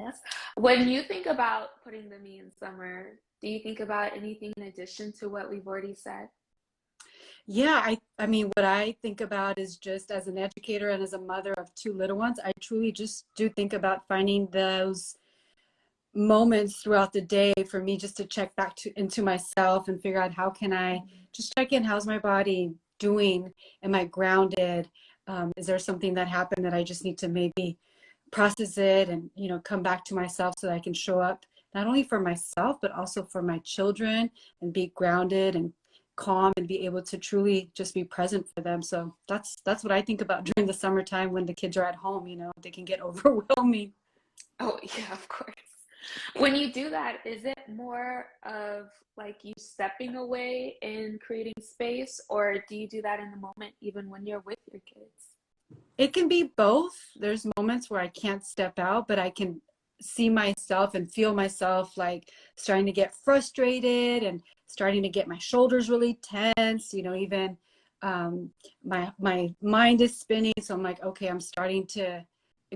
Yes. When you think about putting the me in summer, do you think about anything in addition to what we've already said? Yeah, I mean, what I think about is just as an educator and as a mother of two little ones, I truly just do think about finding those moments throughout the day for me just to check back into myself and figure out how can I just check in, how's my body doing? Am I grounded? Is there something that happened that I just need to maybe process it and, come back to myself so that I can show up not only for myself, but also for my children and be grounded and calm and be able to truly just be present for them. So that's what I think about during the summertime when the kids are at home, they can get overwhelming. Oh, yeah, of course. When you do that, is it more of like you stepping away and creating space, or do you do that in the moment even when you're with your kids? It can be both. There's moments where I can't step out, but I can see myself and feel myself like starting to get frustrated and starting to get my shoulders really tense, even my mind is spinning. So I'm like, okay, I'm starting to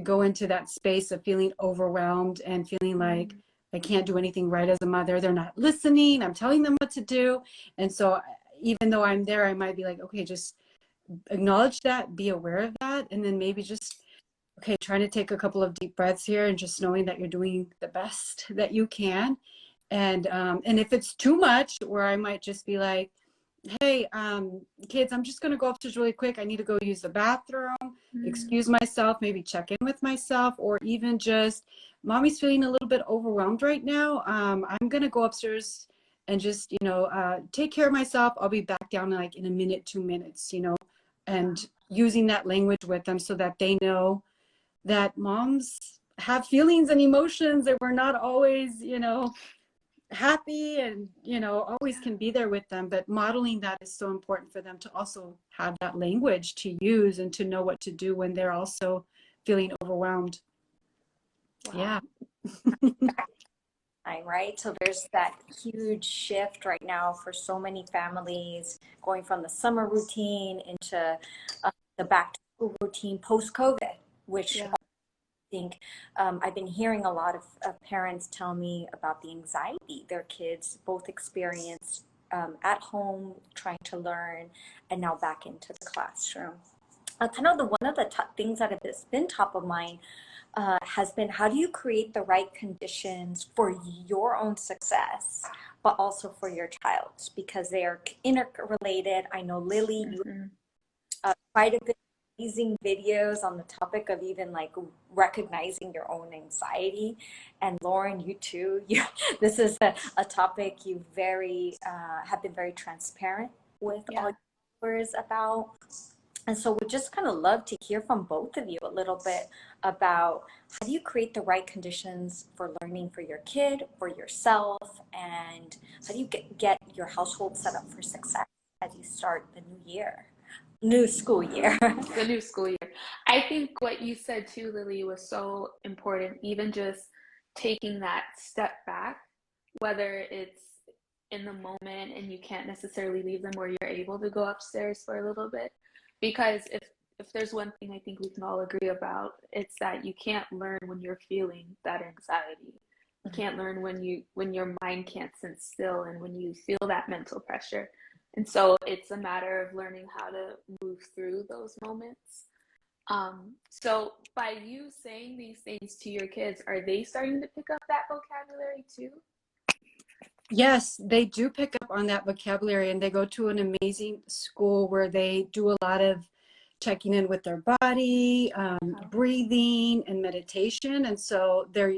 go into that space of feeling overwhelmed and feeling like Mm. I can't do anything right as a mother. They're not listening. I'm telling them what to do. And so even though I'm there, I might be like, okay, just acknowledge that, be aware of that, and then maybe just, okay, trying to take a couple of deep breaths here and just knowing that you're doing the best that you can. And if it's too much, where I might just be like, hey, kids, I'm just going to go upstairs really quick. I need to go use the bathroom, Mm. excuse myself, maybe check in with myself, or even just, mommy's feeling a little bit overwhelmed right now. I'm going to go upstairs and just, take care of myself. I'll be back down like in a minute, 2 minutes, and using that language with them so that they know that moms have feelings and emotions, that we're not always, happy and always can be there with them, but modeling that is so important for them to also have that language to use and to know what to do when they're also feeling overwhelmed. Wow. Yeah. Time, right? So there's that huge shift right now for so many families going from the summer routine into the back to school routine post COVID, which Yeah. I think I've been hearing a lot of parents tell me about the anxiety their kids both experience at home, trying to learn, and now back into the classroom. Kind of one of the things that has been top of mind has been, how do you create the right conditions for your own success, but also for your child's, because they are interrelated. I know, Lily, you Hmm. quite a bit of amazing videos on the topic of even like recognizing your own anxiety. And Lauren, you too. This is a topic you very have been very transparent with all Yeah. your viewers about. And so we just kind of love to hear from both of you a little bit about, how do you create the right conditions for learning for your kid, for yourself, and how do you get your household set up for success as you start the new school year? The new school year. I think what you said too, Lily, was so important. Even just taking that step back, whether it's in the moment and you can't necessarily leave them, or you're able to go upstairs for a little bit. Because if there's one thing I think we can all agree about, it's that you can't learn when you're feeling that anxiety. You can't learn when your mind can't sit still and when you feel that mental pressure. And so it's a matter of learning how to move through those moments. So by you saying these things to your kids, are they starting to pick up that vocabulary too? Yes, they do pick up on that vocabulary, and they go to an amazing school where they do a lot of checking in with their body, Oh. breathing, and meditation. And so they're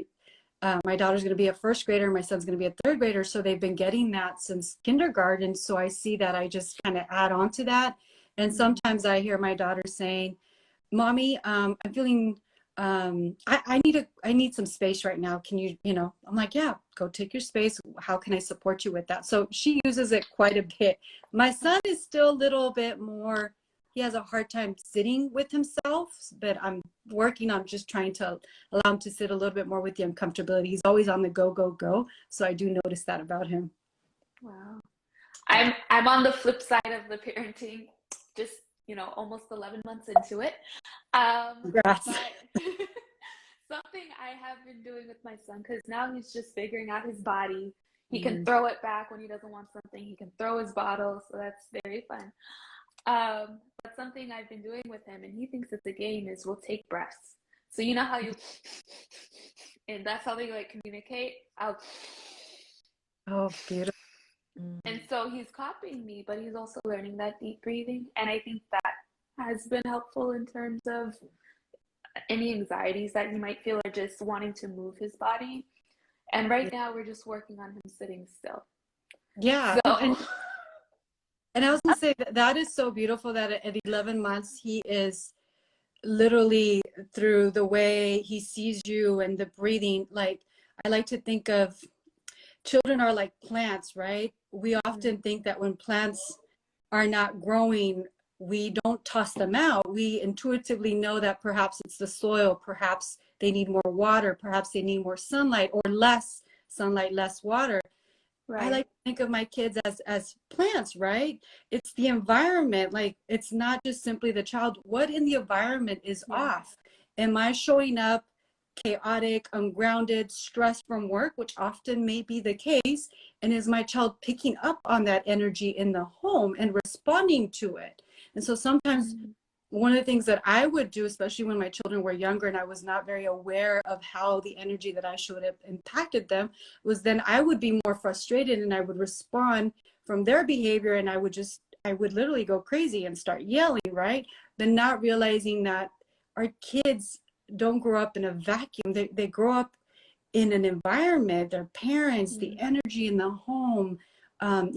my daughter's going to be a first grader, my son's going to be a third grader. So they've been getting that since kindergarten. So I see that I just kind of add on to that. And Mm. sometimes I hear my daughter saying, Mommy, I'm feeling, I need some space right now. Can you, I'm like, yeah, go take your space. How can I support you with that? So she uses it quite a bit. My son is still a little bit more, he has a hard time sitting with himself, but I'm working on just trying to allow him to sit a little bit more with the uncomfortability. He's always on the go, go, go. So I do notice that about him. Wow. Yeah. I'm on the flip side of the parenting, just almost 11 months into it. Congrats. But something I have been doing with my son, because now he's just figuring out his body. He can Mhm. throw it back when he doesn't want something. He can throw his bottle, so that's very fun. But something I've been doing with him, and he thinks it's a game, is we'll take breaths. So you know how you, and that's how they like communicate. I'll, Oh, beautiful. and so he's copying me, but he's also learning that deep breathing, and I think that has been helpful in terms of any anxieties that he might feel or just wanting to move his body. And right now we're just working on him sitting still. Yeah. Oh, So and I was gonna say that that is so beautiful that at 11 months he is literally, through the way he sees you and the breathing. Like, I like to think of children are like plants, right? We often think that when plants are not growing, we don't toss them out. We intuitively know that perhaps it's the soil, perhaps they need more water, perhaps they need more sunlight, or less sunlight, less water. I right. like to think of my kids as plants, right? It's the environment. Like, it's not just simply the child. What in the environment is Yeah. off? Am I showing up chaotic, ungrounded, stressed from work, which often may be the case? And is my child picking up on that energy in the home and responding to it? And so sometimes Mm, one of the things that I would do, especially when my children were younger and I was not very aware of how the energy that I showed up impacted them, was then I would be more frustrated and I would respond from their behavior, and I would literally go crazy and start yelling, right? Then not realizing that our kids don't grow up in a vacuum. They grow up in an environment, their parents, the mm, energy in the home,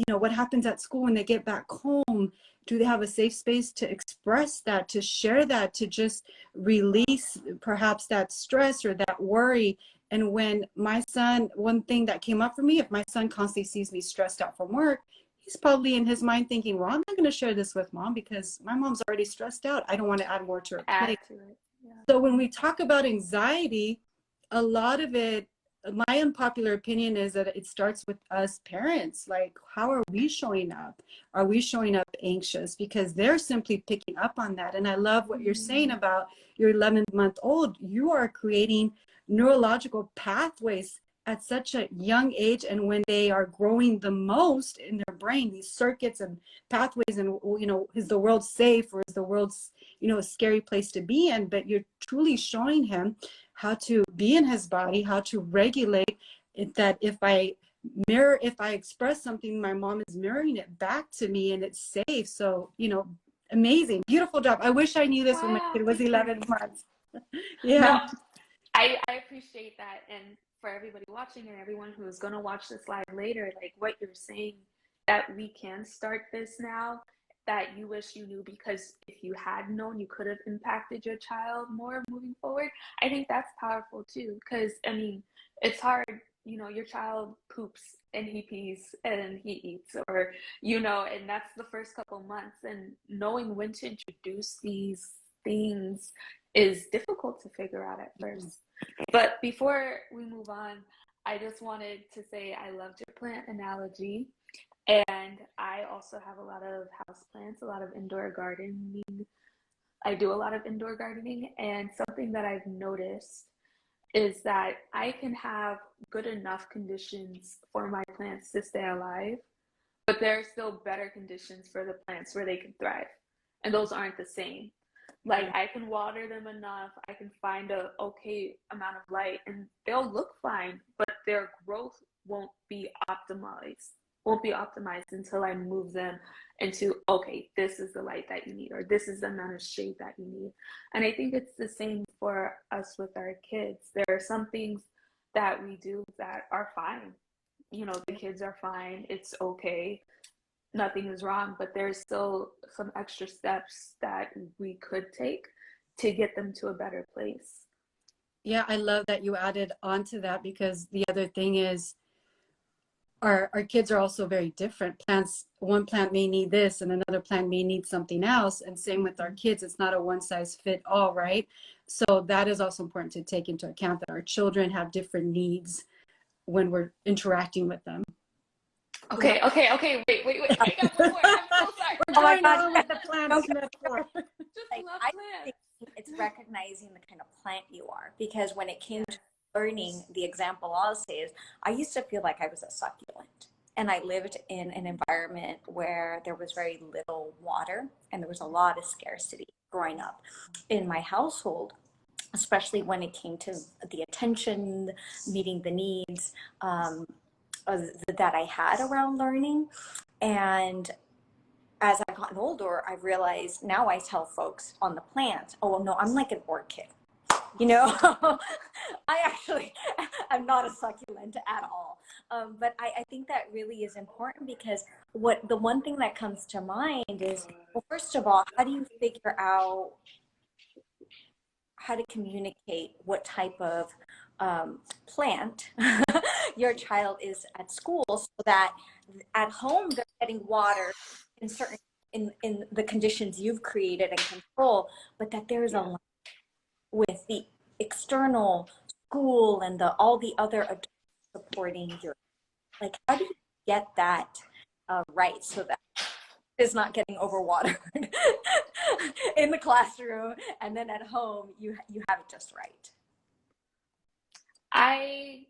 what happens at school when they get back home. Do they have a safe space to express that, to share that, to just release perhaps that stress or that worry? And when my son, one thing that came up for me, if my son constantly sees me stressed out from work, he's probably in his mind thinking, well, I'm not going to share this with mom because my mom's already stressed out. I don't want to add more to her add plate. to it. Yeah. So when we talk about anxiety, a lot of it, my unpopular opinion is that it starts with us parents. Like, how are we showing up? Are we showing up anxious? Because they're simply picking up on that. And I love what you're saying Mm, about your 11-month-old. You are creating neurological pathways at such a young age, and when they are growing the most in their brain, these circuits and pathways, and is the world safe, or is the world a scary place to be in? But you're truly showing him how to be in his body, how to regulate it, that if I express something, my mom is mirroring it back to me and it's safe. So, amazing, beautiful job. I wish I knew this when my wow, kid was thank 11 you. months. No, Yeah. I appreciate that. And for everybody watching and everyone who is going to watch this live later, like what you're saying, that we can start this now, that you wish you knew, because if you had known, you could have impacted your child more moving forward. I think that's powerful too, because I mean, it's hard, your child poops and he pees and he eats, or, and that's the first couple months. And knowing when to introduce these things is difficult to figure out at first. But before we move on, I just wanted to say I loved your plant analogy. And I also have a lot of house plants, a lot of indoor gardening. I do a lot of indoor gardening. And something that I've noticed is that I can have good enough conditions for my plants to stay alive, but there are still better conditions for the plants where they can thrive. And those aren't the same. Like, I can water them enough, I can find a okay amount of light, and they'll look fine, but their growth won't be optimized until I move them into, okay, this is the light that you need, or this is the amount of shade that you need. And I think it's the same for us with our kids. There are some things that we do that are fine. The kids are fine, it's okay, nothing is wrong, but there's still some extra steps that we could take to get them to a better place. Yeah, I love that you added on to that, because the other thing is, our kids are also very different. One plant may need this and another plant may need something else. And same with our kids, it's not a one size fit all, right? So that is also important to take into account, that our children have different needs when we're interacting with them. Okay. Wait. I got one more. I'm so sorry. We're Oh my going God. on with the plants Okay. metaphor. Just Like, love I think plants. it's recognizing the kind of plant you are. Because when it came to learning, the example I'll say is I used to feel like I was a succulent. And I lived in an environment where there was very little water and there was a lot of scarcity growing up in my household, especially when it came to the attention, meeting the needs that I had around learning. And as I've gotten older, I've realized now I tell folks on the plant, oh, well, no, I'm like an orchid. You know, I actually am not a succulent at all. But I think that really is important because the one thing that comes to mind is, well, first of all, how do you figure out how to communicate what type of plant your child is at school so that at home they're getting water in certain in the conditions you've created and control, but that there's a line with the external school and all the other adults supporting your, like, how do you get that right so that it's not getting overwatered in the classroom, and then at home you have it just right? I'm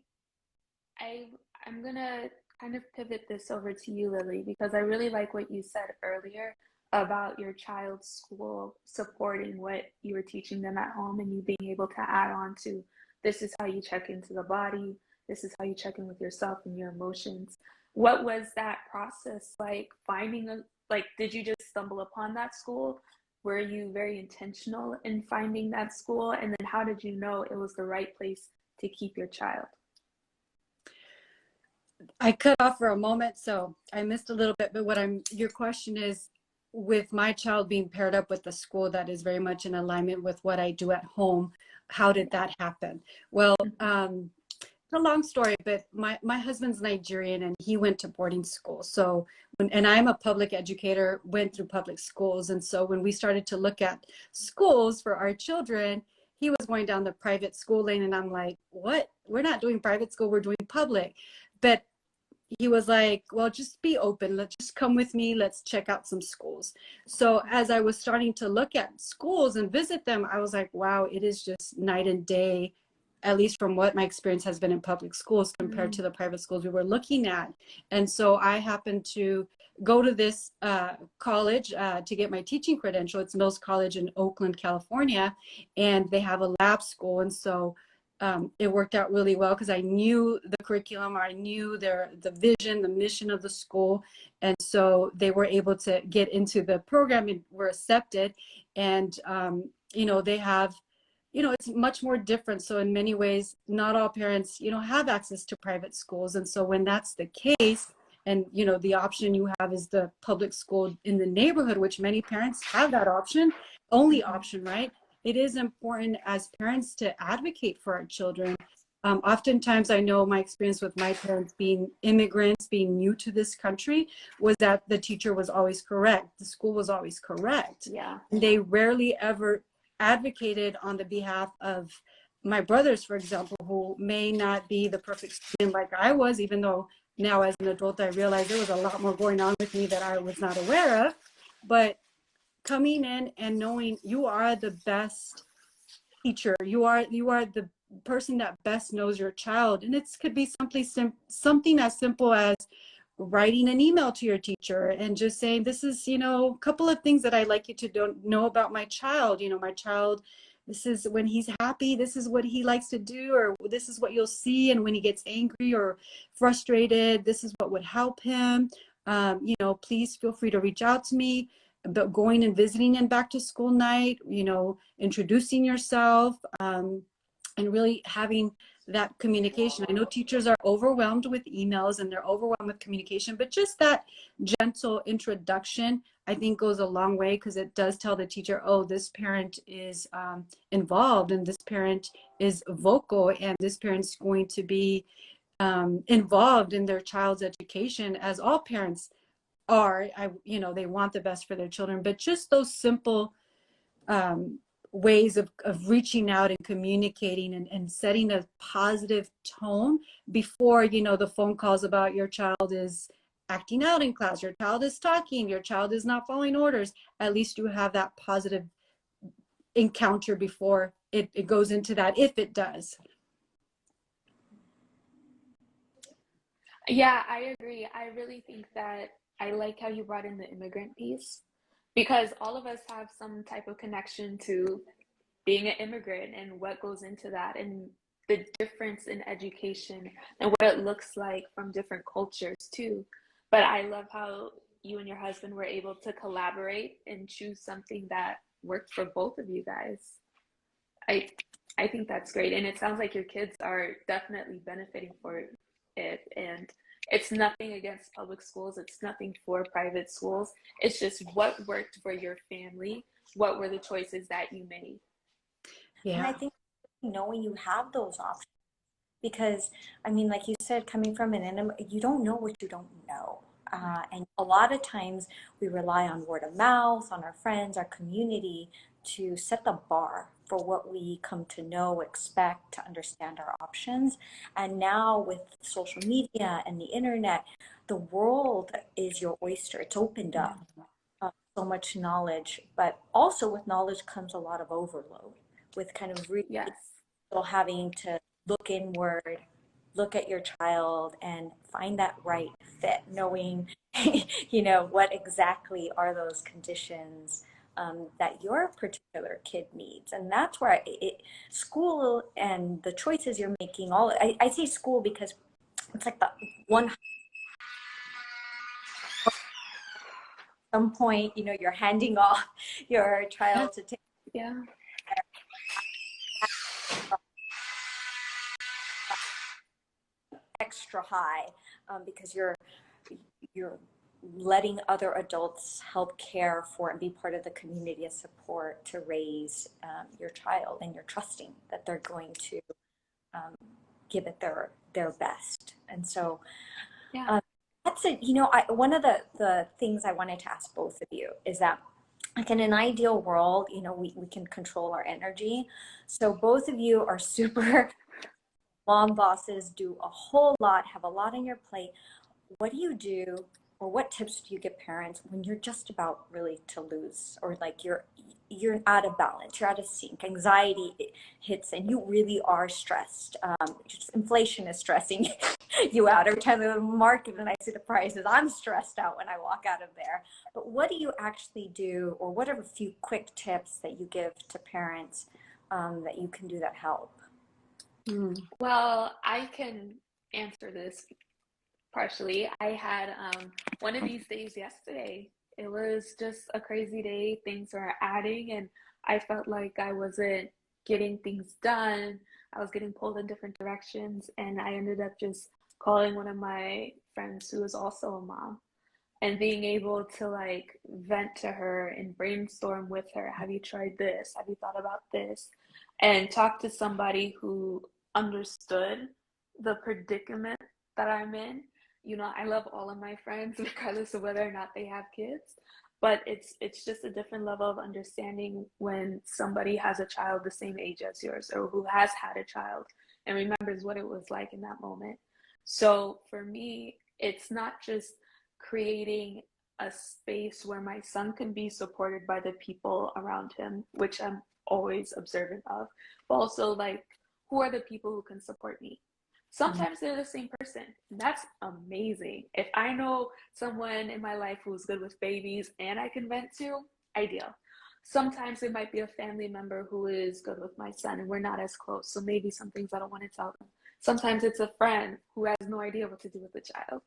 gonna kind of pivot this over to you, Lily, because I really like what you said earlier about your child's school supporting what you were teaching them at home and you being able to add on to this is how you check into the body, this is how you check in with yourself and your emotions. What was that process like did you just stumble upon that school? Were you very intentional in finding that school? And then how did you know it was the right place to keep your child? I cut off for a moment, so I missed a little bit, but your question is, with my child being paired up with a school that is very much in alignment with what I do at home, how did that happen? Well, it's a long story, but my husband's Nigerian and he went to boarding school. So, and I'm a public educator, went through public schools. And so when we started to look at schools for our children, he was going down the private school lane and I'm like, what? We're not doing private school, we're doing public. But he was like, well, just be open. Let's just come with me. Let's check out some schools. So as I was starting to look at schools and visit them, I was like, wow, it is just night and day, at least from what my experience has been in public schools compared to the private schools we were looking at. And so I happened to go to this college to get my teaching credential. It's Mills College in Oakland, California, and they have a lab school. And so it worked out really well because I knew the curriculum, I knew the vision, the mission of the school. And so they were able to get into the program and were accepted. And, they have, it's much more different. So in many ways, not all parents, have access to private schools. And so when that's the case, and, the option you have is the public school in the neighborhood, which many parents have that option, only option, right? It is important as parents to advocate for our children. Oftentimes, I know my experience with my parents being immigrants, being new to this country, was that the teacher was always correct. The school was always correct. Yeah. They rarely ever advocated on the behalf of my brothers, for example, who may not be the perfect student like I was, even though now as an adult, I realize there was a lot more going on with me that I was not aware of. But coming in and knowing you are the best teacher, you are the person that best knows your child, and it could be something as simple as writing an email to your teacher and just saying, this is a couple of things that I'd like you to know about my child. My child, this is when he's happy, this is what he likes to do, or this is what you'll see, and when he gets angry or frustrated, this is what would help him. Please feel free to reach out to me. But going and visiting and back to school night, introducing yourself, and really having that communication. I know teachers are overwhelmed with emails and they're overwhelmed with communication, but just that gentle introduction, I think, goes a long way, because it does tell the teacher, oh, this parent is involved, and this parent is vocal, and this parent's going to be involved in their child's education, as all parents are. They want the best for their children, but just those simple ways of reaching out and communicating and setting a positive tone before, the phone calls about your child is acting out in class, your child is talking, your child is not following orders. At least you have that positive encounter before it goes into that, if it does. Yeah, I agree. I really think that I like how you brought in the immigrant piece because all of us have some type of connection to being an immigrant and what goes into that and the difference in education and what it looks like from different cultures too. But I love how you and your husband were able to collaborate and choose something that worked for both of you guys. I I think that's great. And it sounds like your kids are definitely benefiting for it. And it's nothing against public schools, it's nothing for private schools. It's just what worked for your family. What were the choices that you made? And I Yeah. think knowing you have those options, because I mean, like you said, coming from you don't know what you don't know. And a lot of times we rely on word of mouth, on our friends, our community to set the bar for what we come to know, expect, to understand our options. And now with social media and the internet, the world is your oyster. It's opened Yeah. up so much knowledge, but also with knowledge comes a lot of overload with kind of really Yes. having to look inward, look at your child and find that right fit, knowing, what exactly are those conditions that your particular kid needs. And that's where school and the choices you're making, I say school because it's like the one, some point, you're handing off your Yeah. child to take Yeah. extra high because you're letting other adults help care for and be part of the community of support to raise your child, and you're trusting that they're going to um, give it their best. And so Yeah. that's it. One of the things I wanted to ask both of you is that, like, in an ideal world, we can control our energy. So both of you are super mom bosses, do a whole lot, have a lot on your plate. What do you do, or what tips do you give parents when you're just about really to lose, or like you're out of balance, you're out of sync, anxiety hits, and you really are stressed? Just inflation is stressing you out. Every time I go to the market and I see the prices, I'm stressed out when I walk out of there. But what do you actually do, or what are a few quick tips that you give to parents that you can do that help? Mm. Well, I can answer this partially. I had one of these days yesterday. It was just a crazy day. Things were adding, and I felt like I wasn't getting things done. I was getting pulled in different directions, and I ended up just calling one of my friends who is also a mom and being able to like vent to her and brainstorm with her. Have you tried this? Have you thought about this? And talk to somebody who understood the predicament that I'm in. I love all of my friends regardless of whether or not they have kids, but it's just a different level of understanding when somebody has a child the same age as yours or who has had a child and remembers what it was like in that moment. So for me, it's not just creating a space where my son can be supported by the people around him, which I'm always observant of, but also like who are the people who can support me. Sometimes they're the same person. And that's amazing. If I know someone in my life who's good with babies and I can vent to, ideal. Sometimes it might be a family member who is good with my son and we're not as close. So maybe some things I don't want to tell them. Sometimes it's a friend who has no idea what to do with the child.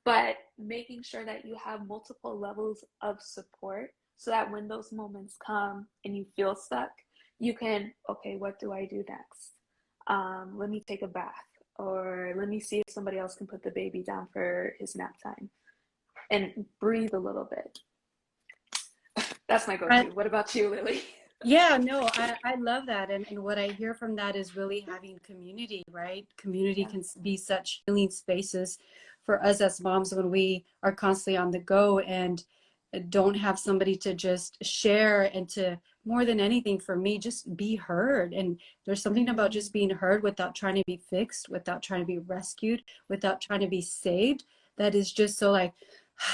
But making sure that you have multiple levels of support so that when those moments come and you feel stuck, you can, okay, what do I do next? Let me take a bath, or let me see if somebody else can put the baby down for his nap time and breathe a little bit. That's my I, go-to. What about you, Lily? yeah, no, I love that. And what I hear from that is really having community, right? Community Yeah. can be such healing spaces for us as moms when we are constantly on the go and don't have somebody to just share and to, more than anything for me, just be heard. And there's something about just being heard without trying to be fixed, without trying to be rescued, without trying to be saved. That is just so like,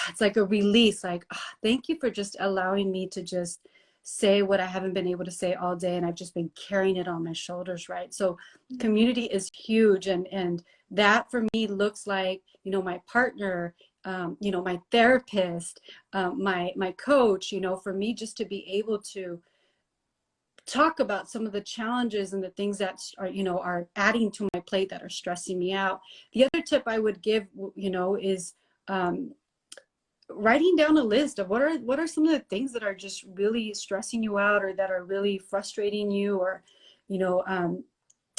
it's like a release, like, thank you for just allowing me to just say what I haven't been able to say all day, and I've just been carrying it on my shoulders, right? So community is huge, and that for me looks like, you know, my partner, you know, my therapist, my coach, you know, for me just to be able to talk about some of the challenges and the things that are, you know, are adding to my plate that are stressing me out. The other tip I would give, you know, is writing down a list of what are some of the things that are just really stressing you out, or that are really frustrating you, or, you know,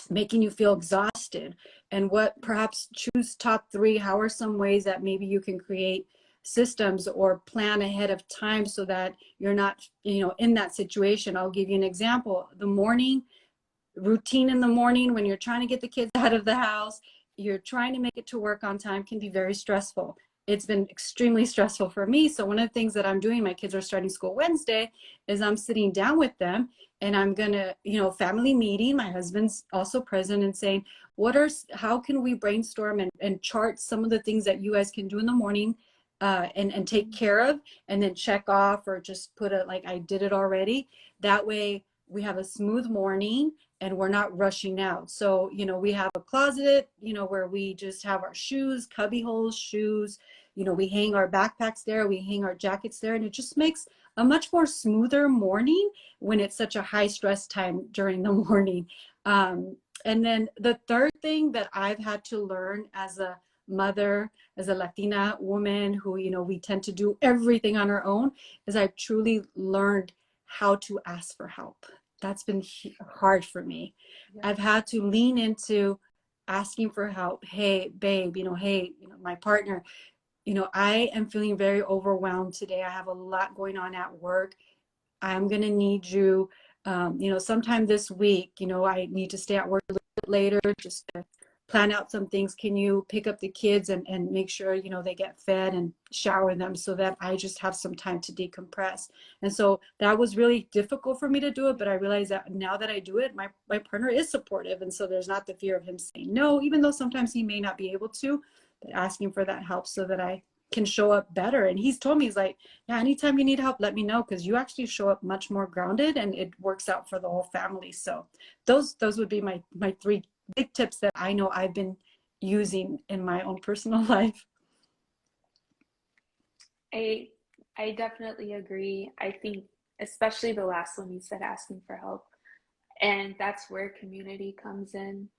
making you feel exhausted, and what perhaps choose top three. How are some ways that maybe you can create systems or plan ahead of time so that you're not, you know, in that situation. I'll give you an example. The morning routine in the morning, when you're trying to get the kids out of the house, you're trying to make it to work on time, can be very stressful. It's been extremely stressful for me. So one of the things that I'm doing, my kids are starting school Wednesday, is I'm sitting down with them, and I'm gonna, you know, family meeting, my husband's also present, and saying, how can we brainstorm and chart some of the things that you guys can do in the morning, and take care of, and then check off, or just put it like I did it already. That way we have a smooth morning and we're not rushing out. So, you know, we have a closet, you know, where we just have our shoes, cubby holes, shoes, you know, we hang our backpacks there, we hang our jackets there, and it just makes a much more smoother morning when it's such a high stress time during the morning. And then the third thing that I've had to learn as a mother, as a Latina woman who, you know, we tend to do everything on our own, is I've truly learned how to ask for help. That's been hard for me. Yeah. I've had to lean into asking for help. Hey, babe, you know, hey, you know, my partner, you know, I am feeling very overwhelmed today. I have a lot going on at work. I'm going to need you, you know, sometime this week. You know, I need to stay at work a little bit later just to plan out some things. Can you pick up the kids and make sure, you know, they get fed and shower them so that I just have some time to decompress? And so that was really difficult for me to do it, but I realized that now that I do it, my partner is supportive. And so there's not the fear of him saying no, even though sometimes he may not be able to, but asking for that help so that I can show up better. And he's told me, he's like, yeah, anytime you need help, let me know, because you actually show up much more grounded and it works out for the whole family. So those would be my three big tips that I know I've been using in my own personal life. I definitely agree. I think especially the last one you said, asking for help. And that's where community comes in.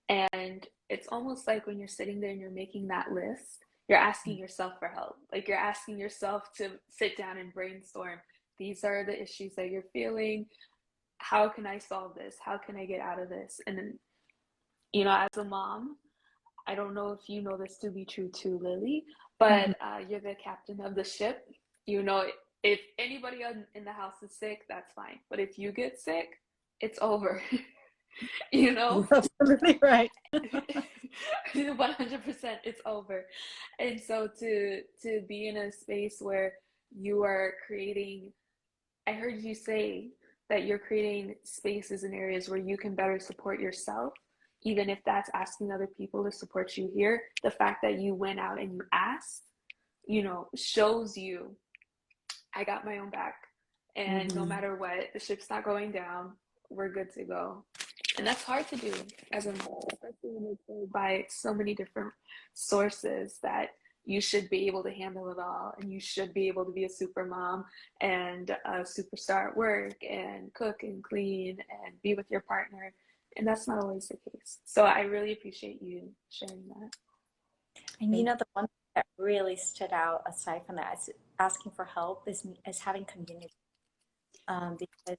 And it's almost like when you're sitting there and you're making that list, you're asking yourself for help. Like you're asking yourself to sit down and brainstorm. These are the issues that you're feeling. How can I solve this? How can I get out of this? And then, you know, as a mom, I don't know if you know this to be true too, Lily, but you're the captain of the ship. You know, if anybody in the house is sick, that's fine. But if you get sick, it's over. You know? You're absolutely right. 100%, it's over. And so to be in a space where you are creating, I heard you say that you're creating spaces and areas where you can better support yourself, even if that's asking other people to support you here. The fact that you went out and you asked, you know, shows you, I got my own back. And no matter what, the ship's not going down. We're good to go. And that's hard to do as a mom, especially when it's told by so many different sources that you should be able to handle it all, and you should be able to be a super mom and a superstar at work and cook and clean and be with your partner. And that's not always the case. So I really appreciate you sharing that. And you know, the one thing that really stood out aside from that, asking for help, is having community. Because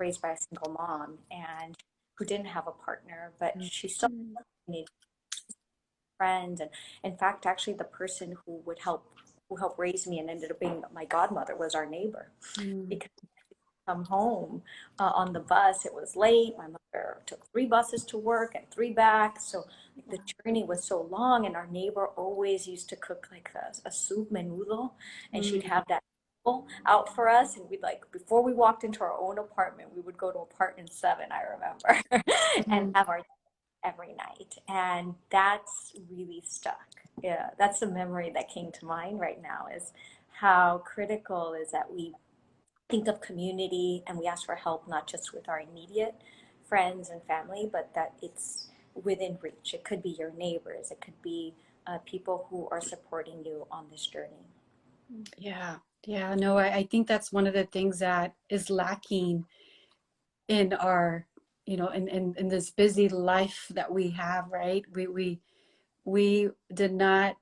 raised by a single mom and who didn't have a partner, but she still needed friends. And in fact, actually, the person who helped raise me and ended up being my godmother was our neighbor. Because come home on the bus, it was late. My mother took 3 buses to work and 3 back, so the journey was so long. And our neighbor always used to cook like a soup menudo, and she'd have that out for us, and we'd, like, before we walked into our own apartment, we would go to apartment 7, I remember, and have our every night. And that's really stuck. Yeah, that's the memory that came to mind right now, is how critical is that we think of community and we ask for help, not just with our immediate friends and family, but that it's within reach. It could be your neighbors, it could be people who are supporting you on this journey. Yeah. Yeah. No, I think that's one of the things that is lacking in our, in this busy life that we have, right? We did not,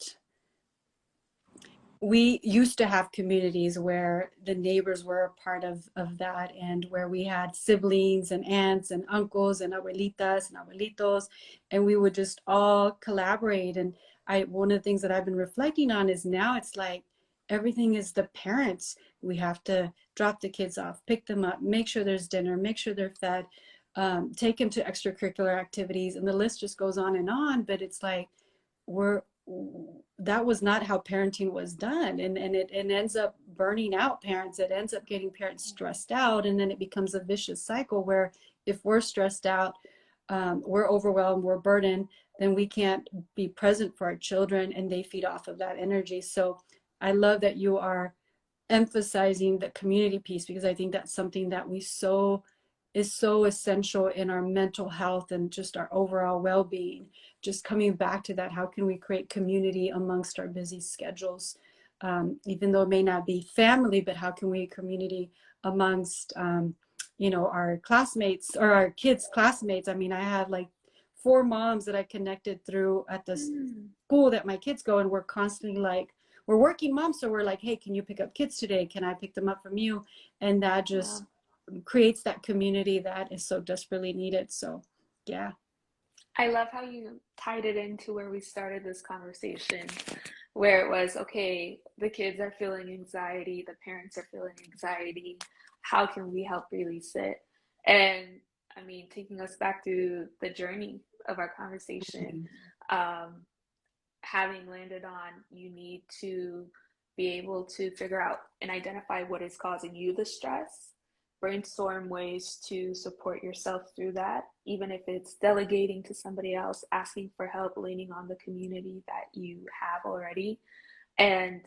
we used to have communities where the neighbors were a part of that, and where we had siblings and aunts and uncles and abuelitas and abuelitos, and we would just all collaborate. And one of the things that I've been reflecting on is now it's like everything is the parents. We have to drop the kids off, pick them up, make sure there's dinner, make sure they're fed, take them to extracurricular activities, and the list just goes on and on. But it's like we're that was not how parenting was done, and it ends up burning out parents. It ends up getting parents stressed out, and then it becomes a vicious cycle where if we're stressed out, we're overwhelmed, we're burdened, then we can't be present for our children, and they feed off of that energy. So I love that you are emphasizing the community piece, because I think that's something that is so essential in our mental health and just our overall well-being. Just coming back to that, how can we create community amongst our busy schedules? Even though it may not be family, but how can we community amongst our classmates or our kids' classmates? I mean, I have like 4 moms that I connected through at the school that my kids go, and we're constantly like, we're working moms, so we're like, hey, can you pick up kids today? Can I pick them up from you? And that just creates that community that is so desperately needed. So yeah. I love how you tied it into where we started this conversation, where it was, okay, the kids are feeling anxiety, the parents are feeling anxiety. How can we help release it? And I mean, taking us back to the journey of our conversation, having landed on you need to be able to figure out and identify what is causing you the stress, brainstorm ways to support yourself through that, even if it's delegating to somebody else, asking for help, leaning on the community that you have already, and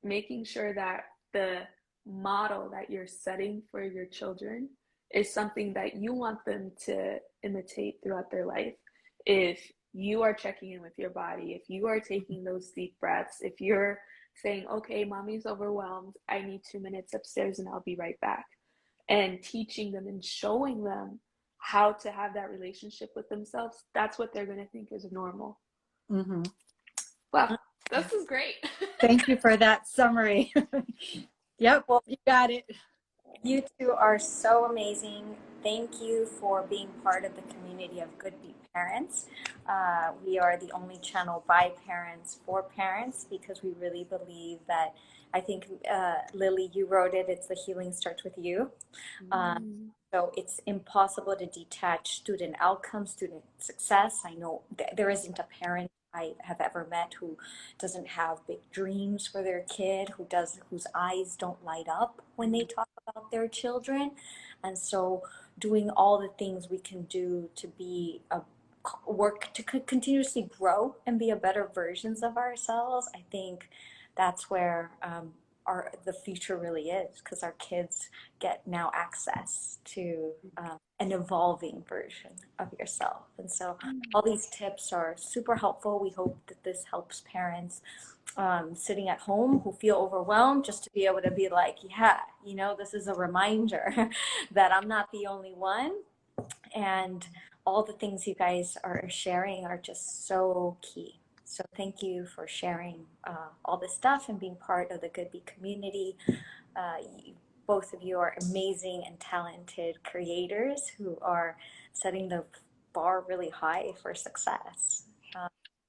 making sure that the model that you're setting for your children is something that you want them to imitate throughout their life. If you are checking in with your body, if you are taking those deep breaths, if you're saying, okay, mommy's overwhelmed, I need 2 minutes upstairs and I'll be right back, and teaching them and showing them how to have that relationship with themselves, that's what they're going to think is normal. Mm-hmm. Well, this is great. Thank you for that summary. Yep, well, you got it. You two are so amazing. Thank you for being part of the community of Good Beat Parents. We are the only channel by parents for parents, because we really believe that, I think, Lily, you wrote it, it's the healing starts with you. So it's impossible to detach student outcomes, student success. I know there isn't a parent I have ever met who doesn't have big dreams for their kid, whose eyes don't light up when they talk about their children. And so doing all the things we can do to be work to continuously grow and be a better versions of ourselves, I think that's where the future really is, because our kids get now access to an evolving version of yourself. And so all these tips are super helpful. We hope that this helps parents sitting at home who feel overwhelmed, just to be able to be like, yeah, this is a reminder that I'm not the only one. And all the things you guys are sharing are just so key. So thank you for sharing all this stuff and being part of the Good Beat community. Both of you are amazing and talented creators who are setting the bar really high for success,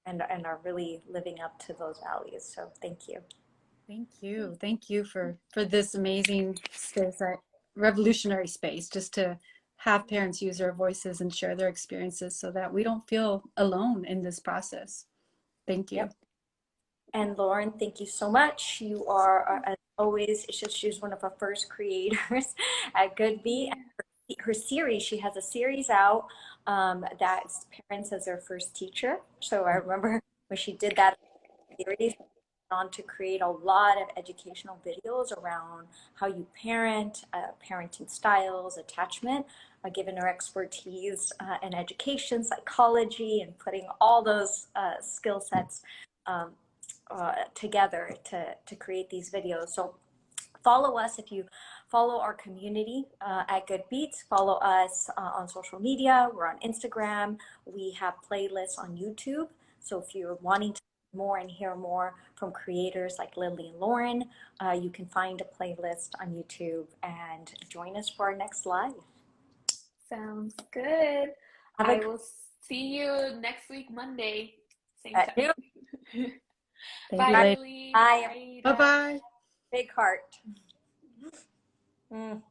and are really living up to those values. So thank you. Thank you. Thank you for this amazing space, revolutionary space, just to have parents use their voices and share their experiences so that we don't feel alone in this process. Thank you. Yep. And Lauren, thank you so much. You are, as always, she's one of our first creators at Good Beat. Her series, she has a series out that's Parents as Their First Teacher. So I remember when she did that series, on to create a lot of educational videos around how you parent, parenting styles, attachment, given her expertise in education, psychology, and putting all those skill sets um, together to create these videos. So follow us if you follow our community at Good Beats. Follow us on social media. We're on Instagram. We have playlists on YouTube. So if you're wanting to more and hear more from creators like Lily and Lauren, you can find a playlist on YouTube and join us for our next live. Sounds good. I will see you next week, Monday. Same time. Bye, Lily. Bye. Bye-bye. Big heart.